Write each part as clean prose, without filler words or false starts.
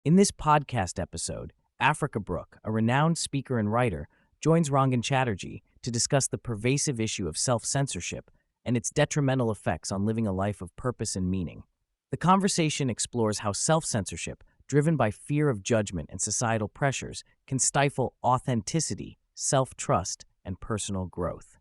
In this podcast episode, Africa Brooke, a renowned speaker and writer, joins Rangan Chatterjee to discuss the pervasive issue of self-censorship and its detrimental effects on living a life of purpose and meaning. The conversation explores how self-censorship, driven by fear of judgment and societal pressures, can stifle authenticity, self-trust, and personal growth.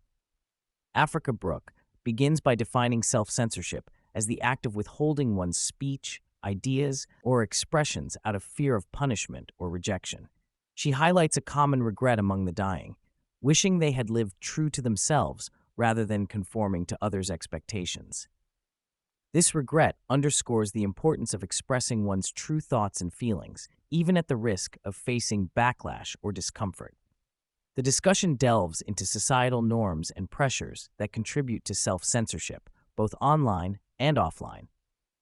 Africa Brooke begins by defining self-censorship as the act of withholding one's speech, ideas, or expressions out of fear of punishment or rejection. She highlights a common regret among the dying, wishing they had lived true to themselves rather than conforming to others' expectations. This regret underscores the importance of expressing one's true thoughts and feelings, even at the risk of facing backlash or discomfort. The discussion delves into societal norms and pressures that contribute to self-censorship, both online and offline.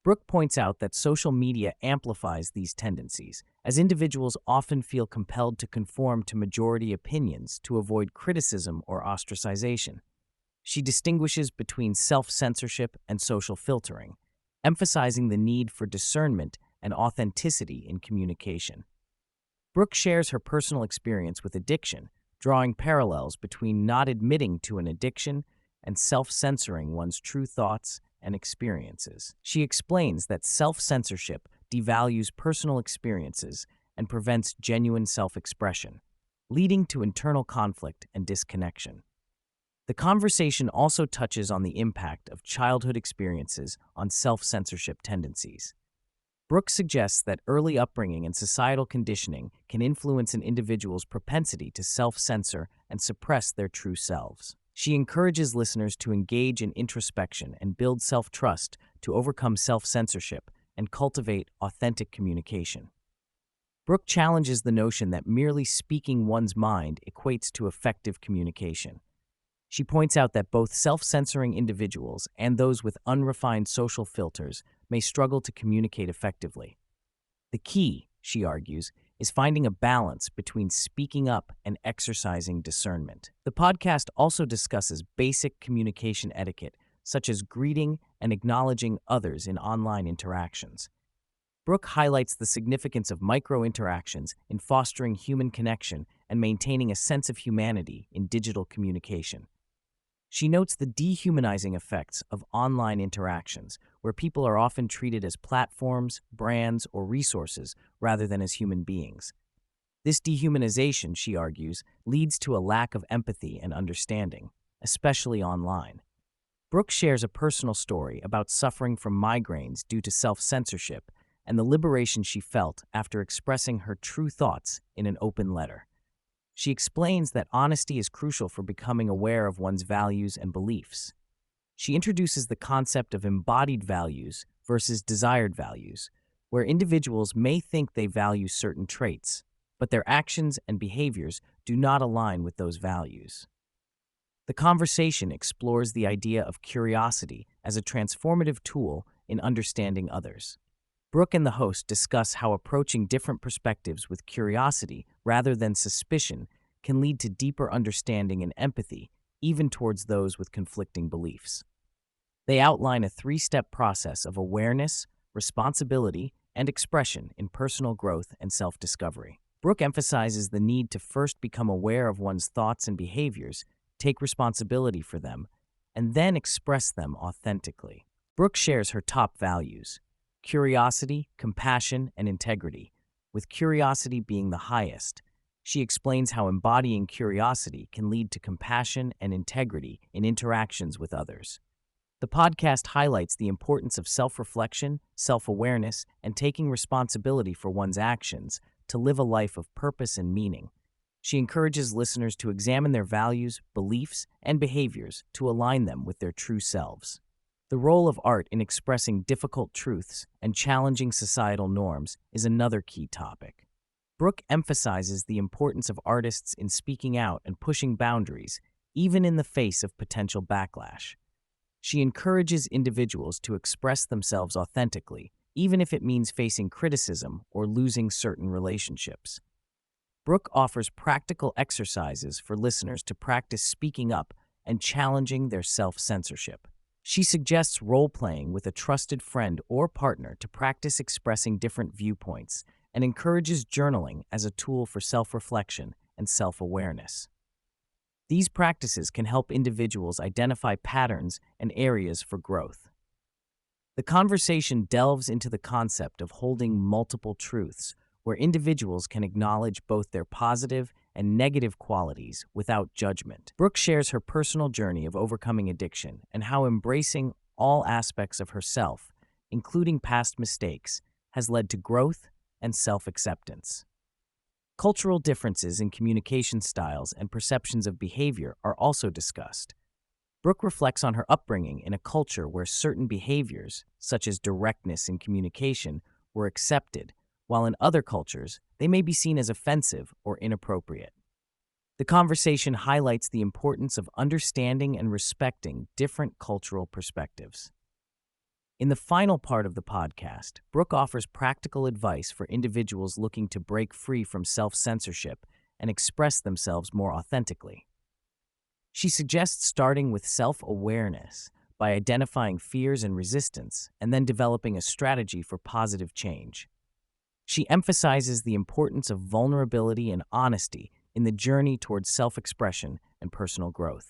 Brooke points out that social media amplifies these tendencies, as individuals often feel compelled to conform to majority opinions to avoid criticism or ostracization. She distinguishes between self-censorship and social filtering, emphasizing the need for discernment and authenticity in communication. Brooke shares her personal experience with addiction, drawing parallels between not admitting to an addiction and self-censoring one's true thoughts and experiences. She explains that self-censorship devalues personal experiences and prevents genuine self-expression, leading to internal conflict and disconnection. The conversation also touches on the impact of childhood experiences on self-censorship tendencies. Brooke suggests that early upbringing and societal conditioning can influence an individual's propensity to self-censor and suppress their true selves. She encourages listeners to engage in introspection and build self-trust to overcome self-censorship and cultivate authentic communication. Brooke challenges the notion that merely speaking one's mind equates to effective communication. She points out that both self-censoring individuals and those with unrefined social filters may struggle to communicate effectively. The key, she argues, is finding a balance between speaking up and exercising discernment. The podcast also discusses basic communication etiquette, such as greeting and acknowledging others in online interactions. Brooke highlights the significance of micro-interactions in fostering human connection and maintaining a sense of humanity in digital communication. She notes the dehumanizing effects of online interactions, where people are often treated as platforms, brands, or resources rather than as human beings. This dehumanization, she argues, leads to a lack of empathy and understanding, especially online. Brooke shares a personal story about suffering from migraines due to self-censorship and the liberation she felt after expressing her true thoughts in an open letter. She explains that honesty is crucial for becoming aware of one's values and beliefs. She introduces the concept of embodied values versus desired values, where individuals may think they value certain traits, but their actions and behaviors do not align with those values. The conversation explores the idea of curiosity as a transformative tool in understanding others. Brooke and the host discuss how approaching different perspectives with curiosity rather than suspicion can lead to deeper understanding and empathy, even towards those with conflicting beliefs. They outline a three-step process of awareness, responsibility, and expression in personal growth and self-discovery. Brooke emphasizes the need to first become aware of one's thoughts and behaviors, take responsibility for them, and then express them authentically. Brooke shares her top values: curiosity, compassion, and integrity, with curiosity being the highest. She explains how embodying curiosity can lead to compassion and integrity in interactions with others. The podcast highlights the importance of self-reflection, self-awareness, and taking responsibility for one's actions to live a life of purpose and meaning. She encourages listeners to examine their values, beliefs, and behaviors to align them with their true selves. The role of art in expressing difficult truths and challenging societal norms is another key topic. Brooke emphasizes the importance of artists in speaking out and pushing boundaries, even in the face of potential backlash. She encourages individuals to express themselves authentically, even if it means facing criticism or losing certain relationships. Brooke offers practical exercises for listeners to practice speaking up and challenging their self-censorship. She suggests role-playing with a trusted friend or partner to practice expressing different viewpoints and encourages journaling as a tool for self-reflection and self-awareness. These practices can help individuals identify patterns and areas for growth. The conversation delves into the concept of holding multiple truths, where individuals can acknowledge both their positive and negative qualities without judgment. Brooke shares her personal journey of overcoming addiction and how embracing all aspects of herself, including past mistakes, has led to growth and self-acceptance. Cultural differences in communication styles and perceptions of behavior are also discussed. Brooke reflects on her upbringing in a culture where certain behaviors, such as directness in communication, were accepted, while in other cultures, they may be seen as offensive or inappropriate. The conversation highlights the importance of understanding and respecting different cultural perspectives. In the final part of the podcast, Brooke offers practical advice for individuals looking to break free from self-censorship and express themselves more authentically. She suggests starting with self-awareness by identifying fears and resistance and then developing a strategy for positive change. She emphasizes the importance of vulnerability and honesty in the journey towards self-expression and personal growth.